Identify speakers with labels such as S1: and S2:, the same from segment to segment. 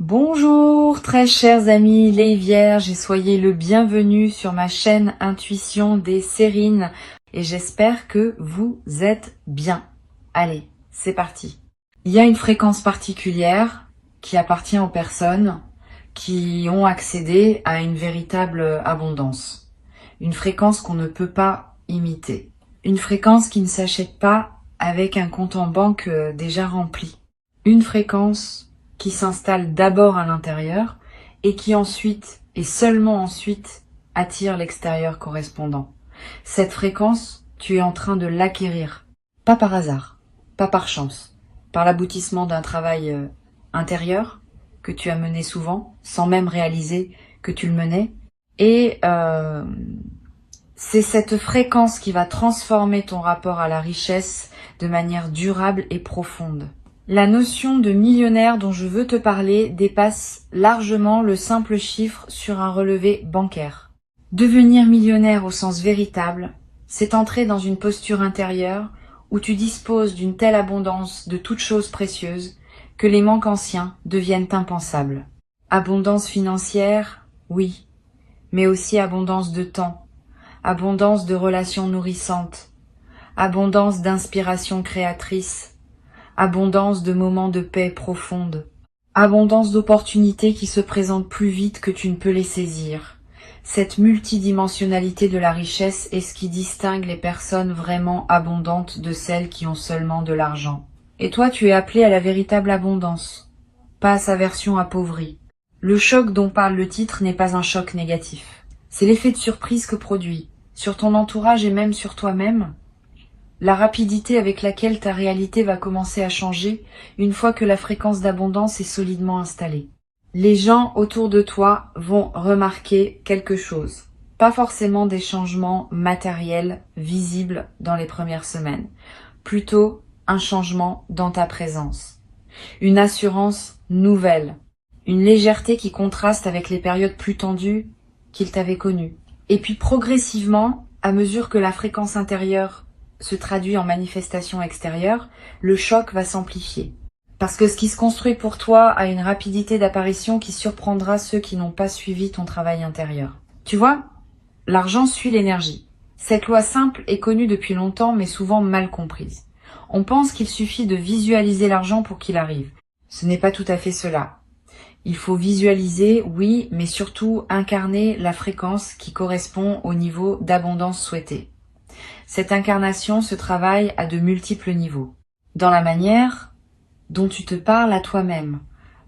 S1: Bonjour très chers amis les vierges et soyez le bienvenu sur ma chaîne Intuition des Sérines et j'espère que vous êtes bien. Allez, c'est parti. Il y a une fréquence particulière qui appartient aux personnes qui ont accédé à une véritable abondance. Une fréquence qu'on ne peut pas imiter. Une fréquence qui ne s'achète pas avec un compte en banque déjà rempli. Une fréquence qui s'installe d'abord à l'intérieur et qui ensuite, et seulement ensuite, attire l'extérieur correspondant. Cette fréquence, tu es en train de l'acquérir. Pas par hasard, pas par chance, par l'aboutissement d'un travail intérieur que tu as mené souvent, sans même réaliser que tu le menais. Et c'est cette fréquence qui va transformer ton rapport à la richesse de manière durable et profonde. La notion de millionnaire dont je veux te parler dépasse largement le simple chiffre sur un relevé bancaire. Devenir millionnaire au sens véritable, c'est entrer dans une posture intérieure où tu disposes d'une telle abondance de toutes choses précieuses que les manques anciens deviennent impensables. Abondance financière, oui, mais aussi abondance de temps, abondance de relations nourrissantes, abondance d'inspiration créatrice, abondance de moments de paix profonde, abondance d'opportunités qui se présentent plus vite que tu ne peux les saisir. Cette multidimensionnalité de la richesse est ce qui distingue les personnes vraiment abondantes de celles qui ont seulement de l'argent. Et toi, tu es appelé à la véritable abondance, pas à sa version appauvrie. Le choc dont parle le titre n'est pas un choc négatif. C'est l'effet de surprise que produit, sur ton entourage et même sur toi-même, la rapidité avec laquelle ta réalité va commencer à changer une fois que la fréquence d'abondance est solidement installée. Les gens autour de toi vont remarquer quelque chose. Pas forcément des changements matériels visibles dans les premières semaines. Plutôt un changement dans ta présence. Une assurance nouvelle. Une légèreté qui contraste avec les périodes plus tendues qu'ils t'avaient connues. Et puis progressivement, à mesure que la fréquence intérieure se traduit en manifestation extérieure, le choc va s'amplifier. Parce que ce qui se construit pour toi a une rapidité d'apparition qui surprendra ceux qui n'ont pas suivi ton travail intérieur. Tu vois, l'argent suit l'énergie. Cette loi simple est connue depuis longtemps mais souvent mal comprise. On pense qu'il suffit de visualiser l'argent pour qu'il arrive. Ce n'est pas tout à fait cela. Il faut visualiser, oui, mais surtout incarner la fréquence qui correspond au niveau d'abondance souhaité. Cette incarnation se travaille à de multiples niveaux. Dans la manière dont tu te parles à toi-même,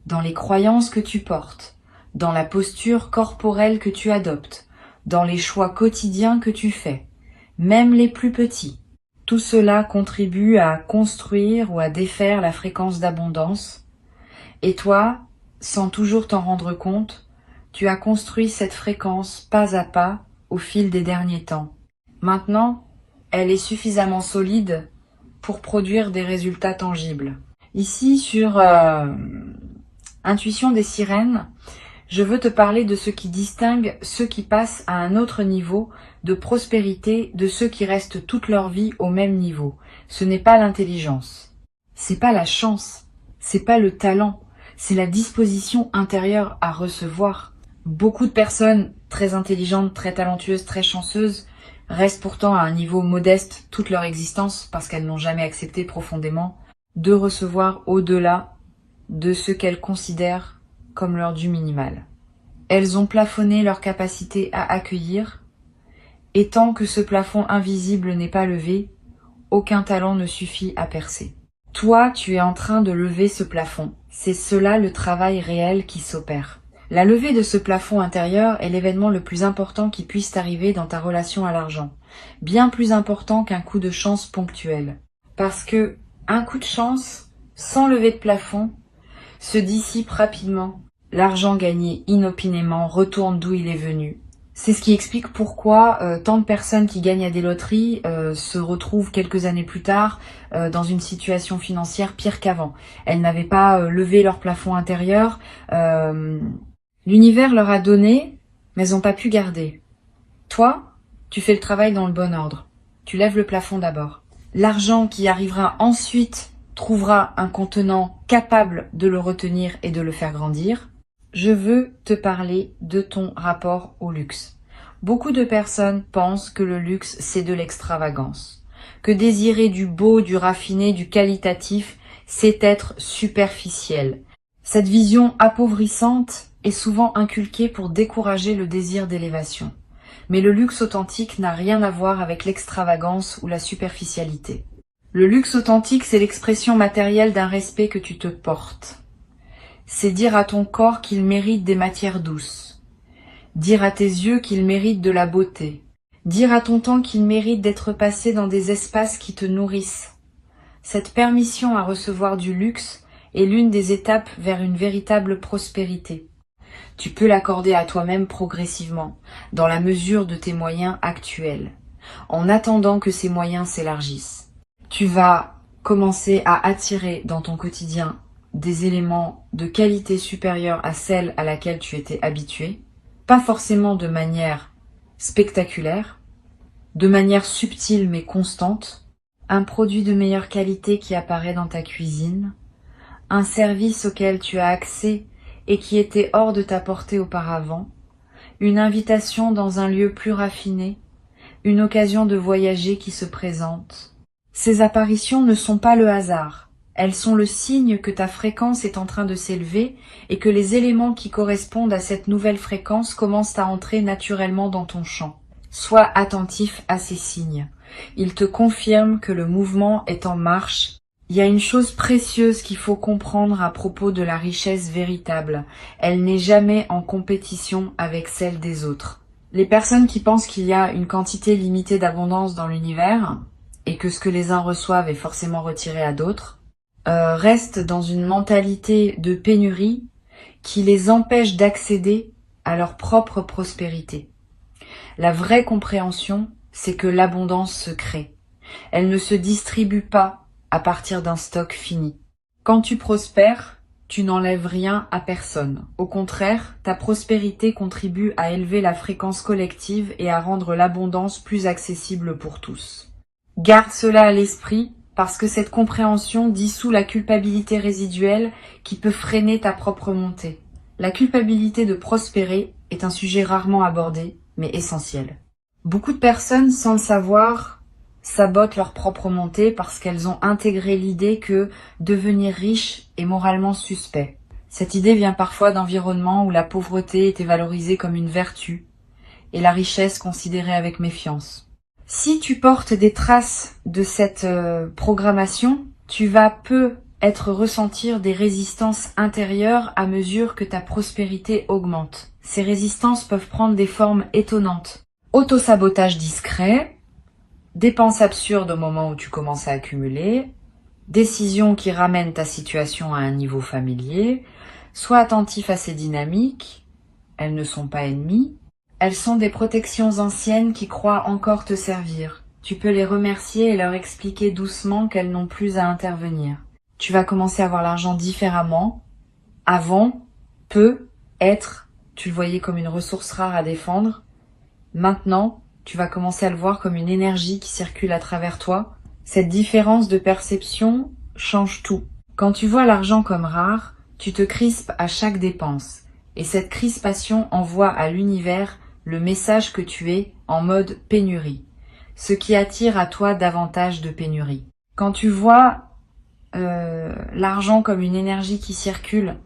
S1: dans les croyances que tu portes, dans la posture corporelle que tu adoptes, dans les choix quotidiens que tu fais, même les plus petits. Tout cela contribue à construire ou à défaire la fréquence d'abondance. Et toi, sans toujours t'en rendre compte, tu as construit cette fréquence pas à pas au fil des derniers temps. Maintenant, elle est suffisamment solide pour produire des résultats tangibles. Ici, sur Intuition des Sirènes, je veux te parler de ce qui distingue ceux qui passent à un autre niveau de prospérité de ceux qui restent toute leur vie au même niveau. Ce n'est pas l'intelligence, c'est pas la chance, c'est pas le talent, c'est la disposition intérieure à recevoir. Beaucoup de personnes très intelligentes, très talentueuses, très chanceuses restent pourtant à un niveau modeste toute leur existence parce qu'elles n'ont jamais accepté profondément de recevoir au-delà de ce qu'elles considèrent comme leur dû minimal. Elles ont plafonné leur capacité à accueillir, et tant que ce plafond invisible n'est pas levé, aucun talent ne suffit à percer. Toi, tu es en train de lever ce plafond. C'est cela le travail réel qui s'opère. La levée de ce plafond intérieur est l'événement le plus important qui puisse arriver dans ta relation à l'argent. Bien plus important qu'un coup de chance ponctuel. Parce que un coup de chance, sans lever de plafond, se dissipe rapidement. L'argent gagné inopinément retourne d'où il est venu. C'est ce qui explique pourquoi tant de personnes qui gagnent à des loteries se retrouvent quelques années plus tard dans une situation financière pire qu'avant. Elles n'avaient pas levé leur plafond intérieur. L'univers leur a donné, mais elles n'ont pas pu garder. Toi, tu fais le travail dans le bon ordre. Tu lèves le plafond d'abord. L'argent qui arrivera ensuite trouvera un contenant capable de le retenir et de le faire grandir. Je veux te parler de ton rapport au luxe. Beaucoup de personnes pensent que le luxe, c'est de l'extravagance, que désirer du beau, du raffiné, du qualitatif, c'est être superficiel. Cette vision appauvrissante est souvent inculquée pour décourager le désir d'élévation. Mais le luxe authentique n'a rien à voir avec l'extravagance ou la superficialité. Le luxe authentique, c'est l'expression matérielle d'un respect que tu te portes. C'est dire à ton corps qu'il mérite des matières douces. Dire à tes yeux qu'il mérite de la beauté. Dire à ton temps qu'il mérite d'être passé dans des espaces qui te nourrissent. Cette permission à recevoir du luxe est l'une des étapes vers une véritable prospérité. Tu peux l'accorder à toi-même progressivement, dans la mesure de tes moyens actuels, en attendant que ces moyens s'élargissent. Tu vas commencer à attirer dans ton quotidien des éléments de qualité supérieure à celle à laquelle tu étais habitué, pas forcément de manière spectaculaire, de manière subtile mais constante, un produit de meilleure qualité qui apparaît dans ta cuisine, un service auquel tu as accès et qui était hors de ta portée auparavant, une invitation dans un lieu plus raffiné, une occasion de voyager qui se présente. Ces apparitions ne sont pas le hasard, elles sont le signe que ta fréquence est en train de s'élever et que les éléments qui correspondent à cette nouvelle fréquence commencent à entrer naturellement dans ton champ. Sois attentif à ces signes. Ils te confirment que le mouvement est en marche. Il y a une chose précieuse qu'il faut comprendre à propos de la richesse véritable. Elle n'est jamais en compétition avec celle des autres. Les personnes qui pensent qu'il y a une quantité limitée d'abondance dans l'univers et que ce que les uns reçoivent est forcément retiré à d'autres, restent dans une mentalité de pénurie qui les empêche d'accéder à leur propre prospérité. La vraie compréhension, c'est que l'abondance se crée. Elle ne se distribue pas à partir d'un stock fini. Quand tu prospères, tu n'enlèves rien à personne. Au contraire, ta prospérité contribue à élever la fréquence collective et à rendre l'abondance plus accessible pour tous. Garde cela à l'esprit parce que cette compréhension dissout la culpabilité résiduelle qui peut freiner ta propre montée. La culpabilité de prospérer est un sujet rarement abordé, mais essentiel. Beaucoup de personnes, sans le savoir, sabotent leur propre montée parce qu'elles ont intégré l'idée que devenir riche est moralement suspect. Cette idée vient parfois d'environnements où la pauvreté était valorisée comme une vertu et la richesse considérée avec méfiance. Si tu portes des traces de cette programmation, tu vas peu ressentir des résistances intérieures à mesure que ta prospérité augmente. Ces résistances peuvent prendre des formes étonnantes. Autosabotage discret, dépenses absurdes au moment où tu commences à accumuler, décisions qui ramènent ta situation à un niveau familier, sois attentif à ces dynamiques, elles ne sont pas ennemies, elles sont des protections anciennes qui croient encore te servir. Tu peux les remercier et leur expliquer doucement qu'elles n'ont plus à intervenir. Tu vas commencer à voir l'argent différemment. Avant, tu le voyais comme une ressource rare à défendre. Maintenant, tu vas commencer à le voir comme une énergie qui circule à travers toi. Cette différence de perception change tout. Quand tu vois l'argent comme rare, tu te crispes à chaque dépense. Et cette crispation envoie à l'univers le message que tu es en mode pénurie, ce qui attire à toi davantage de pénurie. Quand tu vois l'argent comme une énergie qui circule,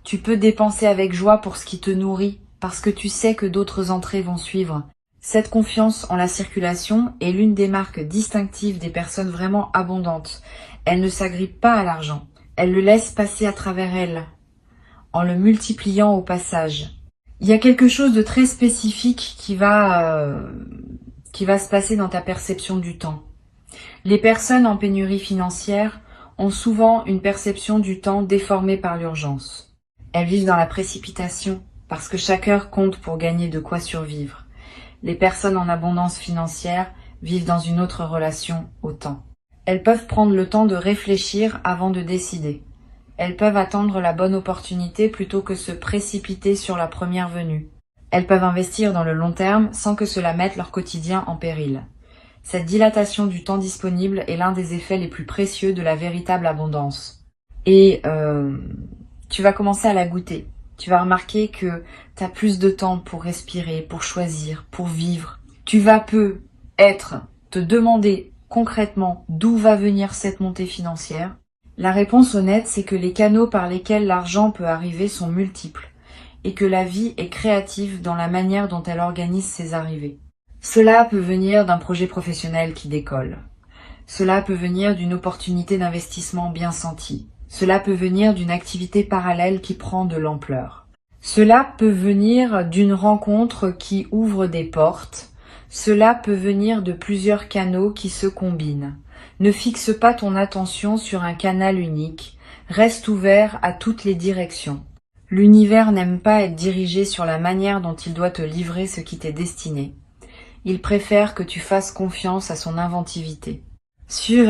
S1: tu peux dépenser avec joie pour ce qui te nourrit, parce que tu sais que d'autres entrées vont suivre. Cette confiance en la circulation est l'une des marques distinctives des personnes vraiment abondantes. Elles ne s'agrippent pas à l'argent, elles le laissent passer à travers elles, en le multipliant au passage. Il y a quelque chose de très spécifique qui va se passer dans ta perception du temps. Les personnes en pénurie financière ont souvent une perception du temps déformée par l'urgence. Elles vivent dans la précipitation parce que chaque heure compte pour gagner de quoi survivre. Les personnes en abondance financière vivent dans une autre relation au temps. Elles peuvent prendre le temps de réfléchir avant de décider. Elles peuvent attendre la bonne opportunité plutôt que se précipiter sur la première venue. Elles peuvent investir dans le long terme sans que cela mette leur quotidien en péril. Cette dilatation du temps disponible est l'un des effets les plus précieux de la véritable abondance. Et tu vas commencer à la goûter. Tu vas remarquer que tu as plus de temps pour respirer, pour choisir, pour vivre. Tu vas te demander concrètement d'où va venir cette montée financière. La réponse honnête, c'est que les canaux par lesquels l'argent peut arriver sont multiples et que la vie est créative dans la manière dont elle organise ses arrivées. Cela peut venir d'un projet professionnel qui décolle. Cela peut venir d'une opportunité d'investissement bien sentie. Cela peut venir d'une activité parallèle qui prend de l'ampleur. Cela peut venir d'une rencontre qui ouvre des portes. Cela peut venir de plusieurs canaux qui se combinent. Ne fixe pas ton attention sur un canal unique. Reste ouvert à toutes les directions. L'univers n'aime pas être dirigé sur la manière dont il doit te livrer ce qui t'est destiné. Il préfère que tu fasses confiance à son inventivité. Sur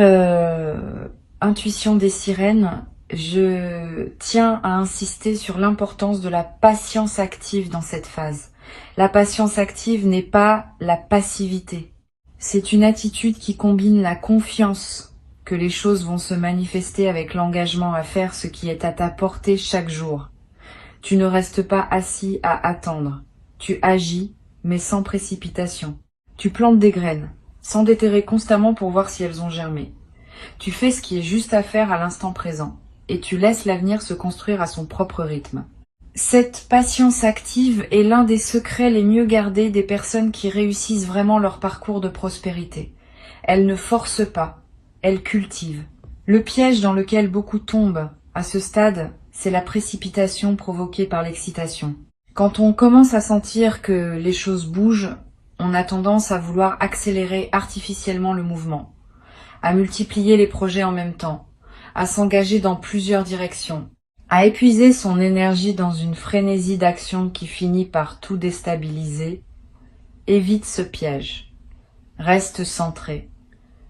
S1: Intuition des sirènes, je tiens à insister sur l'importance de la patience active dans cette phase. La patience active n'est pas la passivité. C'est une attitude qui combine la confiance que les choses vont se manifester avec l'engagement à faire ce qui est à ta portée chaque jour. Tu ne restes pas assis à attendre. Tu agis, mais sans précipitation. Tu plantes des graines, sans déterrer constamment pour voir si elles ont germé. Tu fais ce qui est juste à faire à l'instant présent, et tu laisses l'avenir se construire à son propre rythme. Cette patience active est l'un des secrets les mieux gardés des personnes qui réussissent vraiment leur parcours de prospérité. Elles ne forcent pas, elles cultivent. Le piège dans lequel beaucoup tombent à ce stade, c'est la précipitation provoquée par l'excitation. Quand on commence à sentir que les choses bougent, on a tendance à vouloir accélérer artificiellement le mouvement, à multiplier les projets en même temps, à s'engager dans plusieurs directions, à épuiser son énergie dans une frénésie d'action qui finit par tout déstabiliser. Évite ce piège. Reste centré.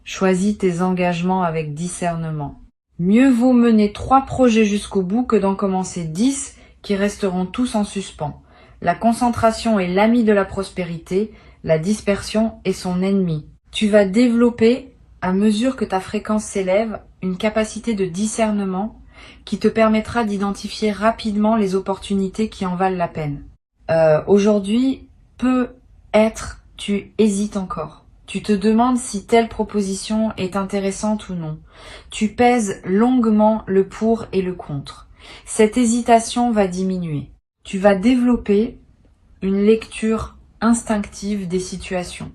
S1: Choisis tes engagements avec discernement. Mieux vaut mener 3 projets jusqu'au bout que d'en commencer 10 qui resteront tous en suspens. La concentration est l'ami de la prospérité, la dispersion est son ennemi. Tu vas développer, à mesure que ta fréquence s'élève, une capacité de discernement qui te permettra d'identifier rapidement les opportunités qui en valent la peine. Aujourd'hui, peut-être tu hésites encore. Tu te demandes si telle proposition est intéressante ou non. Tu pèses longuement le pour et le contre. Cette hésitation va diminuer. Tu vas développer une lecture instinctive des situations.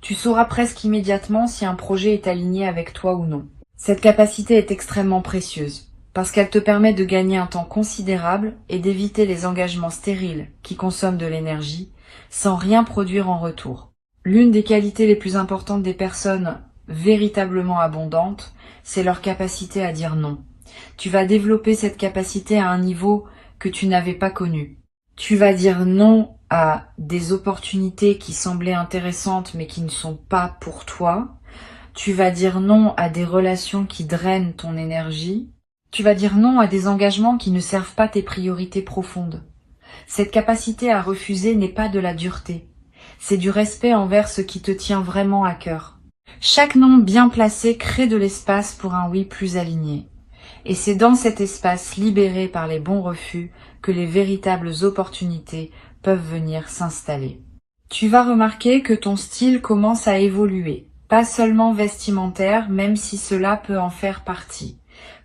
S1: Tu sauras presque immédiatement si un projet est aligné avec toi ou non. Cette capacité est extrêmement précieuse parce qu'elle te permet de gagner un temps considérable et d'éviter les engagements stériles qui consomment de l'énergie sans rien produire en retour. L'une des qualités les plus importantes des personnes véritablement abondantes, c'est leur capacité à dire non. Tu vas développer cette capacité à un niveau que tu n'avais pas connu. Tu vas dire non à des opportunités qui semblaient intéressantes mais qui ne sont pas pour toi. Tu vas dire non à des relations qui drainent ton énergie. Tu vas dire non à des engagements qui ne servent pas tes priorités profondes. Cette capacité à refuser n'est pas de la dureté. C'est du respect envers ce qui te tient vraiment à cœur. Chaque non bien placé crée de l'espace pour un oui plus aligné. Et c'est dans cet espace libéré par les bons refus que les véritables opportunités peuvent venir s'installer. Tu vas remarquer que ton style commence à évoluer, pas seulement vestimentaire, même si cela peut en faire partie.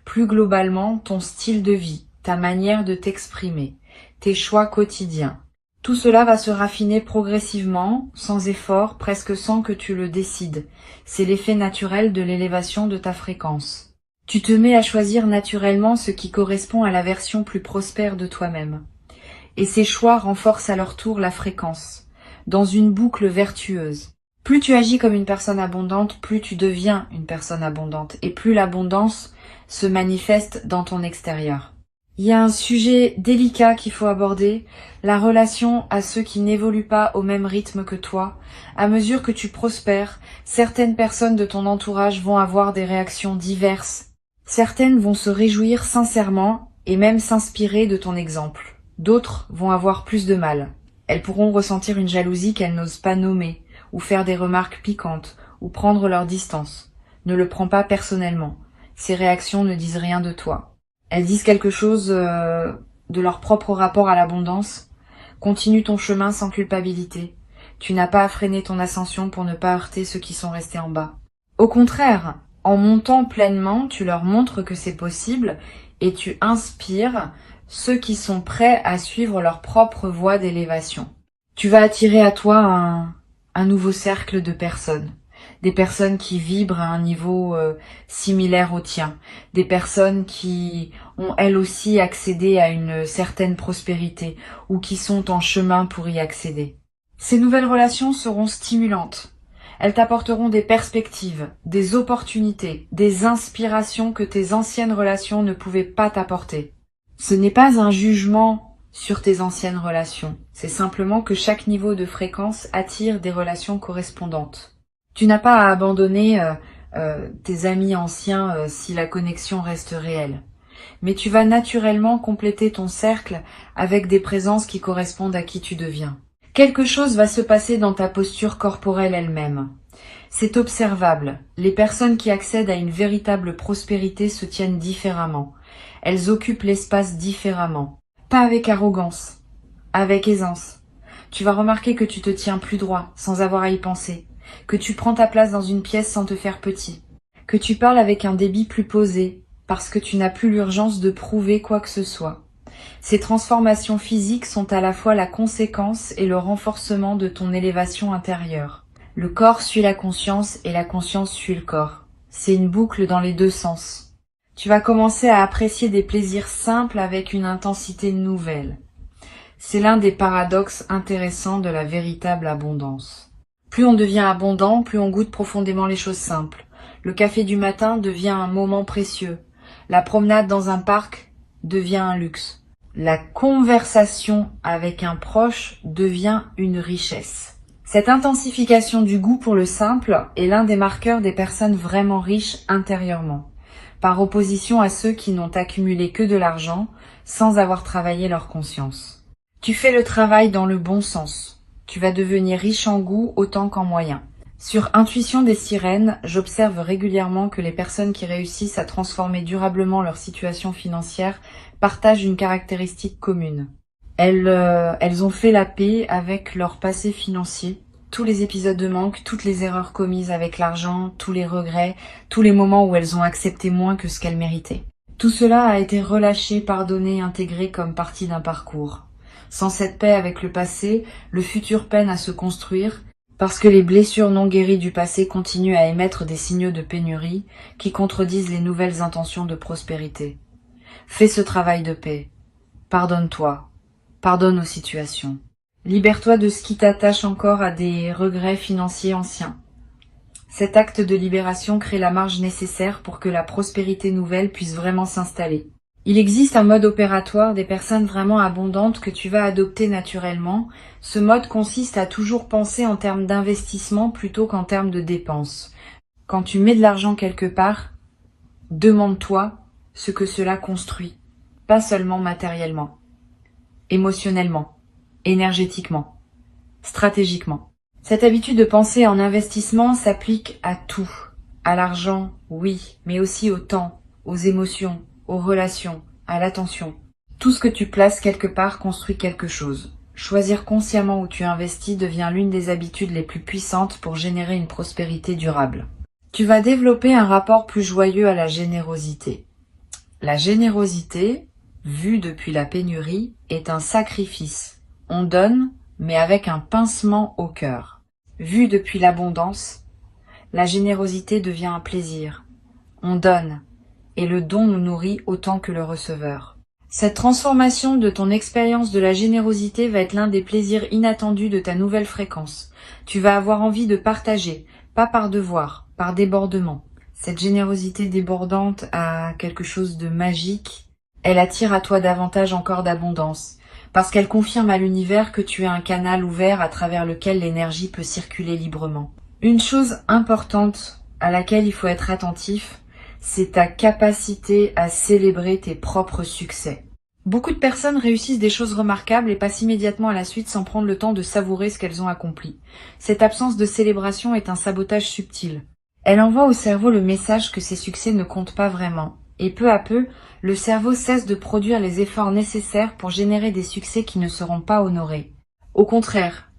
S1: Plus globalement, ton style de vie, ta manière de t'exprimer, tes choix quotidiens. Tout cela va se raffiner progressivement, sans effort, presque sans que tu le décides. C'est l'effet naturel de l'élévation de ta fréquence. Tu te mets à choisir naturellement ce qui correspond à la version plus prospère de toi-même. Et ces choix renforcent à leur tour la fréquence, dans une boucle vertueuse. Plus tu agis comme une personne abondante, plus tu deviens une personne abondante, et plus l'abondance se manifeste dans ton extérieur. Il y a un sujet délicat qu'il faut aborder, la relation à ceux qui n'évoluent pas au même rythme que toi. À mesure que tu prospères, certaines personnes de ton entourage vont avoir des réactions diverses. Certaines vont se réjouir sincèrement et même s'inspirer de ton exemple. D'autres vont avoir plus de mal. Elles pourront ressentir une jalousie qu'elles n'osent pas nommer, ou faire des remarques piquantes, ou prendre leur distance. Ne le prends pas personnellement. Ces réactions ne disent rien de toi. Elles disent quelque chose de leur propre rapport à l'abondance. Continue ton chemin sans culpabilité. Tu n'as pas à freiner ton ascension pour ne pas heurter ceux qui sont restés en bas. Au contraire, en montant pleinement, tu leur montres que c'est possible et tu inspires ceux qui sont prêts à suivre leur propre voie d'élévation. Tu vas attirer à toi un nouveau cercle de personnes. Des personnes qui vibrent à un niveau similaire au tien. Des personnes qui ont elles aussi accédé à une certaine prospérité ou qui sont en chemin pour y accéder. Ces nouvelles relations seront stimulantes. Elles t'apporteront des perspectives, des opportunités, des inspirations que tes anciennes relations ne pouvaient pas t'apporter. Ce n'est pas un jugement sur tes anciennes relations. C'est simplement que chaque niveau de fréquence attire des relations correspondantes. Tu n'as pas à abandonner tes amis anciens si la connexion reste réelle. Mais tu vas naturellement compléter ton cercle avec des présences qui correspondent à qui tu deviens. Quelque chose va se passer dans ta posture corporelle elle-même. C'est observable. Les personnes qui accèdent à une véritable prospérité se tiennent différemment. Elles occupent l'espace différemment. Pas avec arrogance, avec aisance. Tu vas remarquer que tu te tiens plus droit, sans avoir à y penser. Que tu prends ta place dans une pièce sans te faire petit. Que tu parles avec un débit plus posé, parce que tu n'as plus l'urgence de prouver quoi que ce soit. Ces transformations physiques sont à la fois la conséquence et le renforcement de ton élévation intérieure. Le corps suit la conscience et la conscience suit le corps. C'est une boucle dans les deux sens. Tu vas commencer à apprécier des plaisirs simples avec une intensité nouvelle. C'est l'un des paradoxes intéressants de la véritable abondance. Plus on devient abondant, plus on goûte profondément les choses simples. Le café du matin devient un moment précieux. La promenade dans un parc devient un luxe. La conversation avec un proche devient une richesse. Cette intensification du goût pour le simple est l'un des marqueurs des personnes vraiment riches intérieurement, par opposition à ceux qui n'ont accumulé que de l'argent sans avoir travaillé leur conscience. Tu fais le travail dans le bon sens. Tu vas devenir riche en goût autant qu'en moyens. Sur Intuition des sirènes, j'observe régulièrement que les personnes qui réussissent à transformer durablement leur situation financière partagent une caractéristique commune. Elles ont fait la paix avec leur passé financier, tous les épisodes de manque, toutes les erreurs commises avec l'argent, tous les regrets, tous les moments où elles ont accepté moins que ce qu'elles méritaient. Tout cela a été relâché, pardonné, intégré comme partie d'un parcours. Sans cette paix avec le passé, le futur peine à se construire, parce que les blessures non guéries du passé continuent à émettre des signaux de pénurie qui contredisent les nouvelles intentions de prospérité. Fais ce travail de paix. Pardonne-toi. Pardonne aux situations. Libère-toi de ce qui t'attache encore à des regrets financiers anciens. Cet acte de libération crée la marge nécessaire pour que la prospérité nouvelle puisse vraiment s'installer. Il existe un mode opératoire des personnes vraiment abondantes que tu vas adopter naturellement. Ce mode consiste à toujours penser en termes d'investissement plutôt qu'en termes de dépenses. Quand tu mets de l'argent quelque part, demande-toi ce que cela construit, pas seulement matériellement, émotionnellement, énergétiquement, stratégiquement. Cette habitude de penser en investissement s'applique à tout. À l'argent, oui, mais aussi au temps, aux émotions, aux relations, à l'attention. Tout ce que tu places quelque part construit quelque chose. Choisir consciemment où tu investis devient l'une des habitudes les plus puissantes pour générer une prospérité durable. Tu vas développer un rapport plus joyeux à la générosité. La générosité, vue depuis la pénurie, est un sacrifice. On donne, mais avec un pincement au cœur. Vue depuis l'abondance, la générosité devient un plaisir. On donne, et le don nous nourrit autant que le receveur. Cette transformation de ton expérience de la générosité va être l'un des plaisirs inattendus de ta nouvelle fréquence. Tu vas avoir envie de partager, pas par devoir, par débordement. Cette générosité débordante a quelque chose de magique. Elle attire à toi davantage encore d'abondance, parce qu'elle confirme à l'univers que tu es un canal ouvert à travers lequel l'énergie peut circuler librement. Une chose importante à laquelle il faut être attentif, c'est ta capacité à célébrer tes propres succès. Beaucoup de personnes réussissent des choses remarquables et passent immédiatement à la suite sans prendre le temps de savourer ce qu'elles ont accompli. Cette absence de célébration est un sabotage subtil. Elle envoie au cerveau le message que ses succès ne comptent pas vraiment. Et peu à peu, le cerveau cesse de produire les efforts nécessaires pour générer des succès qui ne seront pas honorés. Au contraire,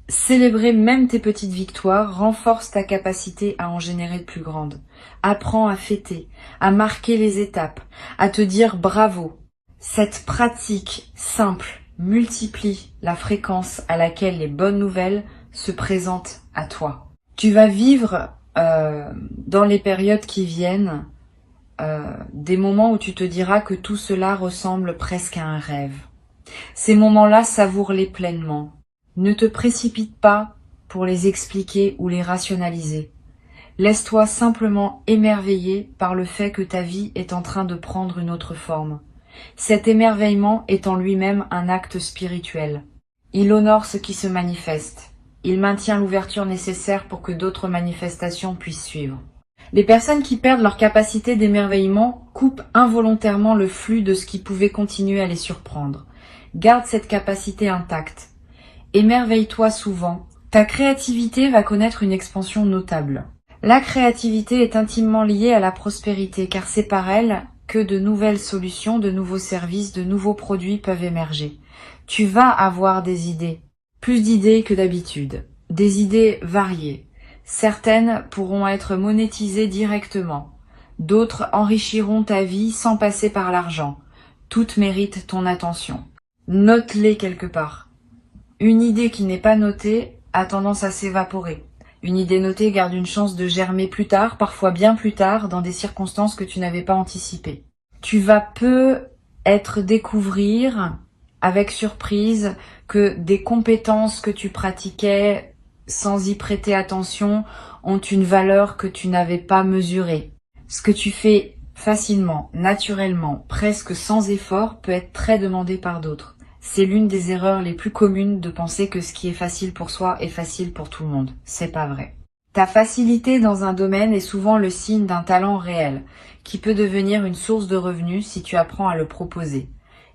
S1: célébrer même tes petites victoires renforce ta capacité à en générer de plus grandes. Apprends à fêter, à marquer les étapes, à te dire bravo. Cette pratique simple multiplie la fréquence à laquelle les bonnes nouvelles se présentent à toi. Tu vas vivre dans les périodes qui viennent des moments où tu te diras que tout cela ressemble presque à un rêve. Ces moments-là, savoure-les pleinement. Ne te précipite pas pour les expliquer ou les rationaliser. Laisse-toi simplement émerveiller par le fait que ta vie est en train de prendre une autre forme. Cet émerveillement est en lui-même un acte spirituel. Il honore ce qui se manifeste. Il maintient l'ouverture nécessaire pour que d'autres manifestations puissent suivre. Les personnes qui perdent leur capacité d'émerveillement coupent involontairement le flux de ce qui pouvait continuer à les surprendre. Garde cette capacité intacte. Émerveille-toi souvent. Ta créativité va connaître une expansion notable. La créativité est intimement liée à la prospérité car c'est par elle que de nouvelles solutions, de nouveaux services, de nouveaux produits peuvent émerger. Tu vas avoir des idées, plus d'idées que d'habitude, des idées variées. Certaines pourront être monétisées directement, d'autres enrichiront ta vie sans passer par l'argent. Toutes méritent ton attention. Note-les quelque part. Une idée qui n'est pas notée a tendance à s'évaporer. Une idée notée garde une chance de germer plus tard, parfois bien plus tard, dans des circonstances que tu n'avais pas anticipées. Tu vas peut-être découvrir, avec surprise, que des compétences que tu pratiquais sans y prêter attention ont une valeur que tu n'avais pas mesurée. Ce que tu fais facilement, naturellement, presque sans effort, peut être très demandé par d'autres. C'est l'une des erreurs les plus communes de penser que ce qui est facile pour soi est facile pour tout le monde. C'est pas vrai. Ta facilité dans un domaine est souvent le signe d'un talent réel, qui peut devenir une source de revenus si tu apprends à le proposer.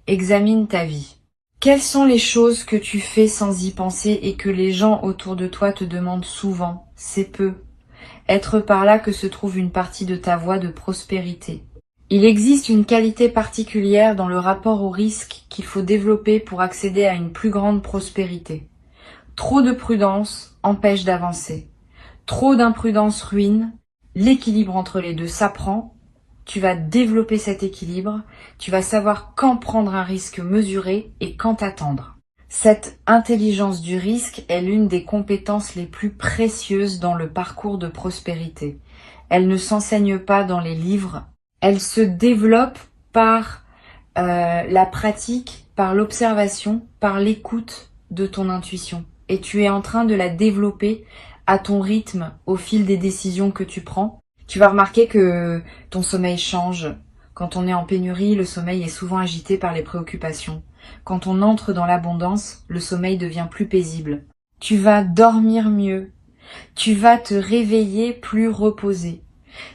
S1: Examine ta vie. Quelles sont les choses que tu fais sans y penser et que les gens autour de toi te demandent souvent? C'est peu. Être par là que se trouve une partie de ta voie de prospérité. Il existe une qualité particulière dans le rapport au risque qu'il faut développer pour accéder à une plus grande prospérité. Trop de prudence empêche d'avancer. Trop d'imprudence ruine. L'équilibre entre les deux s'apprend. Tu vas développer cet équilibre. Tu vas savoir quand prendre un risque mesuré et quand attendre. Cette intelligence du risque est l'une des compétences les plus précieuses dans le parcours de prospérité. Elle ne s'enseigne pas dans les livres. Elle se développe par la pratique, par l'observation, par l'écoute de ton intuition. Et tu es en train de la développer à ton rythme au fil des décisions que tu prends. Tu vas remarquer que ton sommeil change. Quand on est en pénurie, le sommeil est souvent agité par les préoccupations. Quand on entre dans l'abondance, le sommeil devient plus paisible. Tu vas dormir mieux. Tu vas te réveiller plus reposé.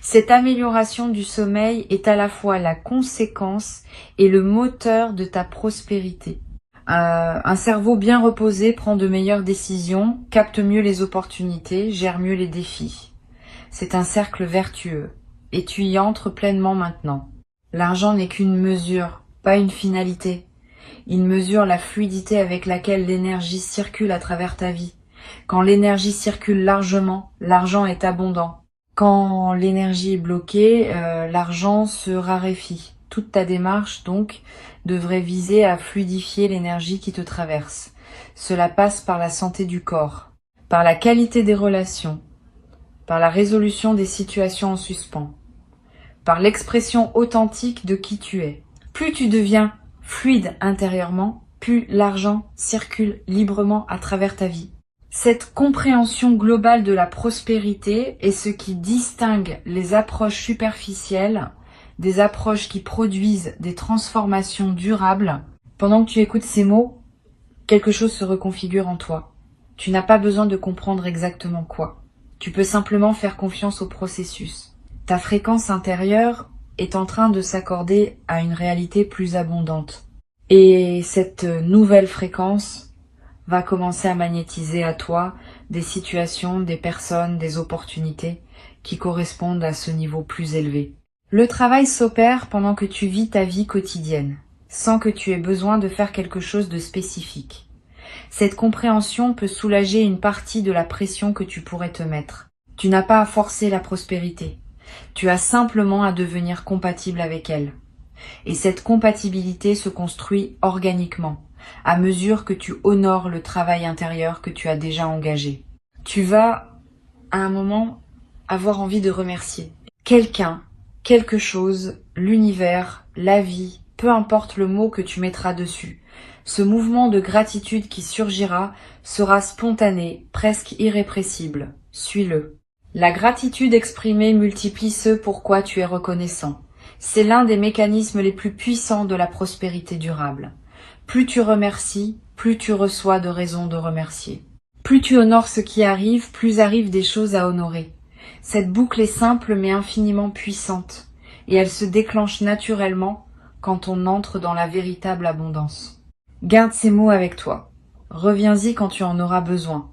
S1: Cette amélioration du sommeil est à la fois la conséquence et le moteur de ta prospérité. Un cerveau bien reposé prend de meilleures décisions, capte mieux les opportunités, gère mieux les défis. C'est un cercle vertueux et tu y entres pleinement maintenant. L'argent n'est qu'une mesure, pas une finalité. Il mesure la fluidité avec laquelle l'énergie circule à travers ta vie. Quand l'énergie circule largement, l'argent est abondant. Quand l'énergie est bloquée, l'argent se raréfie. Toute ta démarche, donc, devrait viser à fluidifier l'énergie qui te traverse. Cela passe par la santé du corps, par la qualité des relations, par la résolution des situations en suspens, par l'expression authentique de qui tu es. Plus tu deviens fluide intérieurement, plus l'argent circule librement à travers ta vie. Cette compréhension globale de la prospérité est ce qui distingue les approches superficielles des approches qui produisent des transformations durables. Pendant que tu écoutes ces mots, quelque chose se reconfigure en toi. Tu n'as pas besoin de comprendre exactement quoi. Tu peux simplement faire confiance au processus. Ta fréquence intérieure est en train de s'accorder à une réalité plus abondante. Et cette nouvelle fréquence va commencer à magnétiser à toi des situations, des personnes, des opportunités qui correspondent à ce niveau plus élevé. Le travail s'opère pendant que tu vis ta vie quotidienne, sans que tu aies besoin de faire quelque chose de spécifique. Cette compréhension peut soulager une partie de la pression que tu pourrais te mettre. Tu n'as pas à forcer la prospérité. Tu as simplement à devenir compatible avec elle. Et cette compatibilité se construit organiquement, à mesure que tu honores le travail intérieur que tu as déjà engagé. Tu vas, à un moment, avoir envie de remercier quelqu'un, quelque chose, l'univers, la vie, peu importe le mot que tu mettras dessus. Ce mouvement de gratitude qui surgira sera spontané, presque irrépressible. Suis-le. La gratitude exprimée multiplie ce pour quoi tu es reconnaissant. C'est l'un des mécanismes les plus puissants de la prospérité durable. Plus tu remercies, plus tu reçois de raisons de remercier. Plus tu honores ce qui arrive, plus arrivent des choses à honorer. Cette boucle est simple mais infiniment puissante, et elle se déclenche naturellement quand on entre dans la véritable abondance. Garde ces mots avec toi. Reviens-y quand tu en auras besoin.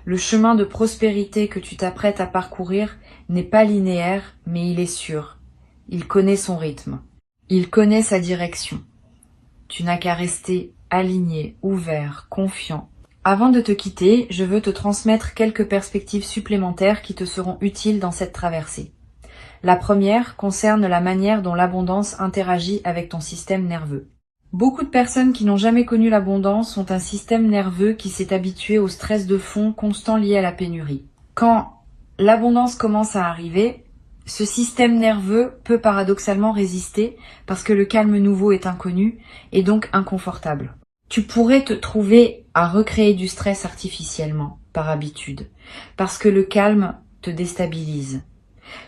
S1: Le chemin de prospérité que tu t'apprêtes à parcourir n'est pas linéaire, mais il est sûr. Il connaît son rythme. Il connaît sa direction. Tu n'as qu'à rester aligné, ouvert, confiant. Avant de te quitter, je veux te transmettre quelques perspectives supplémentaires qui te seront utiles dans cette traversée. La première concerne la manière dont l'abondance interagit avec ton système nerveux. Beaucoup de personnes qui n'ont jamais connu l'abondance ont un système nerveux qui s'est habitué au stress de fond constant lié à la pénurie. Quand l'abondance commence à arriver, ce système nerveux peut paradoxalement résister parce que le calme nouveau est inconnu et donc inconfortable. Tu pourrais te trouver à recréer du stress artificiellement, par habitude, parce que le calme te déstabilise.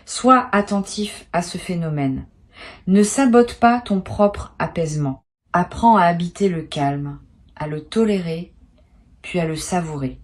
S1: Sois attentif à ce phénomène. Ne sabote pas ton propre apaisement. Apprends à habiter le calme, à le tolérer, puis à le savourer.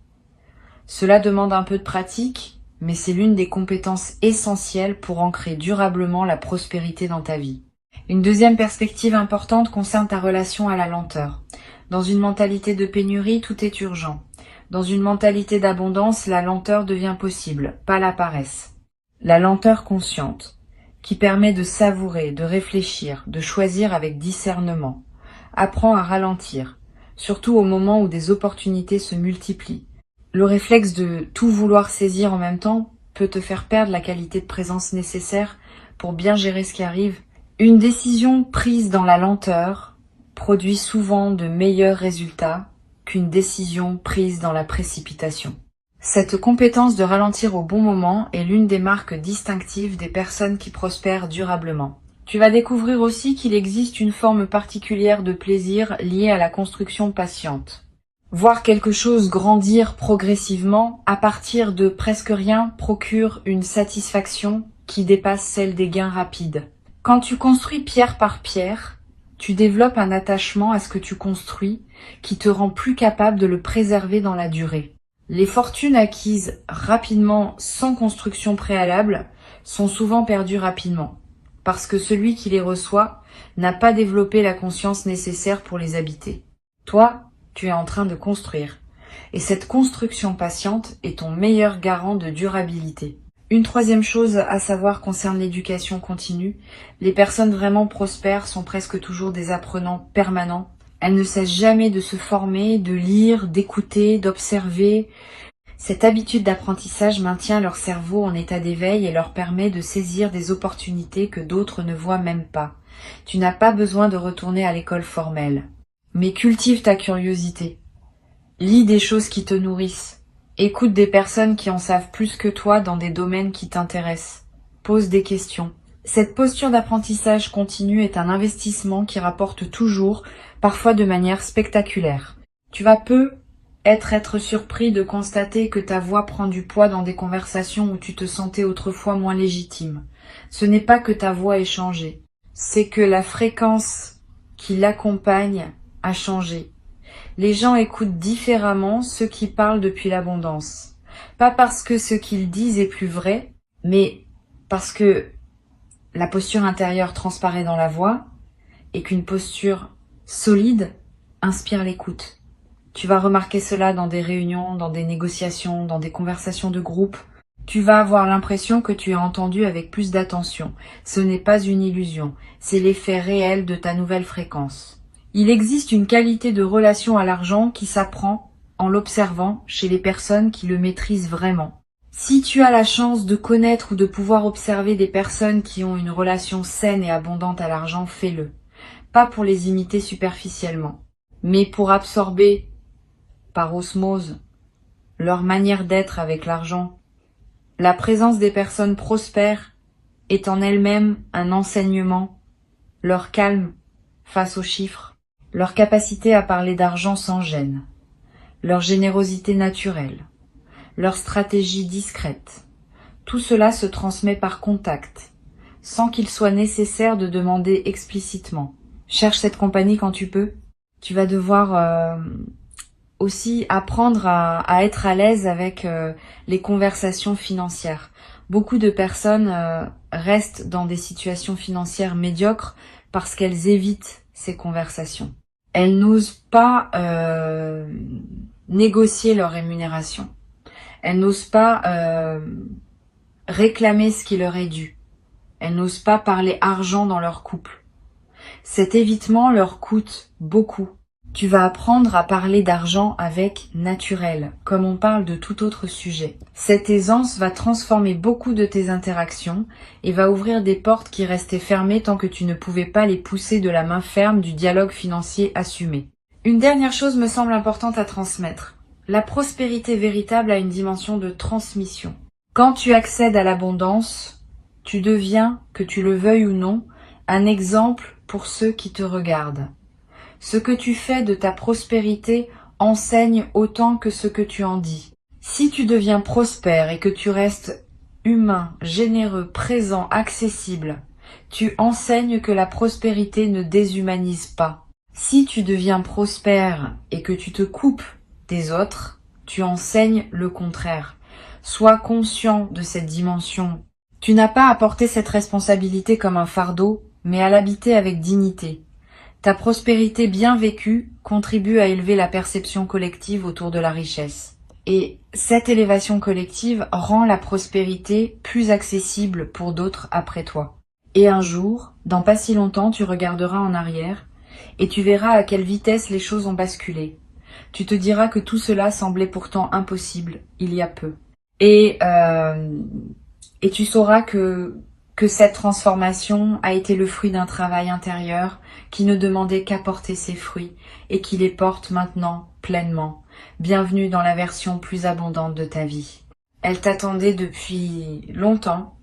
S1: Cela demande un peu de pratique, mais c'est l'une des compétences essentielles pour ancrer durablement la prospérité dans ta vie. Une deuxième perspective importante concerne ta relation à la lenteur. Dans une mentalité de pénurie, tout est urgent. Dans une mentalité d'abondance, la lenteur devient possible, pas la paresse. La lenteur consciente, qui permet de savourer, de réfléchir, de choisir avec discernement. Apprends à ralentir, surtout au moment où des opportunités se multiplient. Le réflexe de tout vouloir saisir en même temps peut te faire perdre la qualité de présence nécessaire pour bien gérer ce qui arrive. Une décision prise dans la lenteur produit souvent de meilleurs résultats qu'une décision prise dans la précipitation. Cette compétence de ralentir au bon moment est l'une des marques distinctives des personnes qui prospèrent durablement. Tu vas découvrir aussi qu'il existe une forme particulière de plaisir liée à la construction patiente. Voir quelque chose grandir progressivement à partir de presque rien procure une satisfaction qui dépasse celle des gains rapides. Quand tu construis pierre par pierre, tu développes un attachement à ce que tu construis qui te rend plus capable de le préserver dans la durée. Les fortunes acquises rapidement sans construction préalable sont souvent perdues rapidement, parce que celui qui les reçoit n'a pas développé la conscience nécessaire pour les habiter. Toi, tu es en train de construire, et cette construction patiente est ton meilleur garant de durabilité. Une troisième chose à savoir concerne l'éducation continue. Les personnes vraiment prospères sont presque toujours des apprenants permanents. Elles ne cessent jamais de se former, de lire, d'écouter, d'observer. Cette habitude d'apprentissage maintient leur cerveau en état d'éveil et leur permet de saisir des opportunités que d'autres ne voient même pas. Tu n'as pas besoin de retourner à l'école formelle. Mais cultive ta curiosité. Lis des choses qui te nourrissent. Écoute des personnes qui en savent plus que toi dans des domaines qui t'intéressent. Pose des questions. Cette posture d'apprentissage continu est un investissement qui rapporte toujours, parfois de manière spectaculaire. Tu vas être surpris de constater que ta voix prend du poids dans des conversations où tu te sentais autrefois moins légitime. Ce n'est pas que ta voix ait changé, c'est que la fréquence qui l'accompagne a changé. Les gens écoutent différemment ceux qui parlent depuis l'abondance. Pas parce que ce qu'ils disent est plus vrai, mais parce que la posture intérieure transparaît dans la voix et qu'une posture solide inspire l'écoute. Tu vas remarquer cela dans des réunions, dans des négociations, dans des conversations de groupe. Tu vas avoir l'impression que tu es entendu avec plus d'attention. Ce n'est pas une illusion, c'est l'effet réel de ta nouvelle fréquence. Il existe une qualité de relation à l'argent qui s'apprend en l'observant chez les personnes qui le maîtrisent vraiment. Si tu as la chance de connaître ou de pouvoir observer des personnes qui ont une relation saine et abondante à l'argent, fais-le. Pas pour les imiter superficiellement, mais pour absorber par osmose leur manière d'être avec l'argent. La présence des personnes prospères est en elle-même un enseignement, leur calme face aux chiffres, leur capacité à parler d'argent sans gêne, leur générosité naturelle, leur stratégie discrète. Tout cela se transmet par contact, sans qu'il soit nécessaire de demander explicitement. Cherche cette compagnie quand tu peux. Tu vas devoir aussi apprendre à être à l'aise avec les conversations financières. Beaucoup de personnes restent dans des situations financières médiocres parce qu'elles évitent ces conversations. Elles n'osent pas négocier leur rémunération. Elles n'osent pas réclamer ce qui leur est dû. Elles n'osent pas parler argent dans leur couple. Cet évitement leur coûte beaucoup. Tu vas apprendre à parler d'argent avec naturel, comme on parle de tout autre sujet. Cette aisance va transformer beaucoup de tes interactions et va ouvrir des portes qui restaient fermées tant que tu ne pouvais pas les pousser de la main ferme du dialogue financier assumé. Une dernière chose me semble importante à transmettre. La prospérité véritable a une dimension de transmission. Quand tu accèdes à l'abondance, tu deviens, que tu le veuilles ou non, un exemple pour ceux qui te regardent. Ce que tu fais de ta prospérité enseigne autant que ce que tu en dis. Si tu deviens prospère et que tu restes humain, généreux, présent, accessible, tu enseignes que la prospérité ne déshumanise pas. Si tu deviens prospère et que tu te coupes des autres, tu enseignes le contraire. Sois conscient de cette dimension. Tu n'as pas à porter cette responsabilité comme un fardeau, mais à l'habiter avec dignité. Ta prospérité bien vécue contribue à élever la perception collective autour de la richesse. Et cette élévation collective rend la prospérité plus accessible pour d'autres après toi. Et un jour, dans pas si longtemps, tu regarderas en arrière et tu verras à quelle vitesse les choses ont basculé. Tu te diras que tout cela semblait pourtant impossible il y a peu. Et tu sauras que cette transformation a été le fruit d'un travail intérieur qui ne demandait qu'à porter ses fruits et qui les porte maintenant pleinement. Bienvenue dans la version plus abondante de ta vie. Elle t'attendait depuis longtemps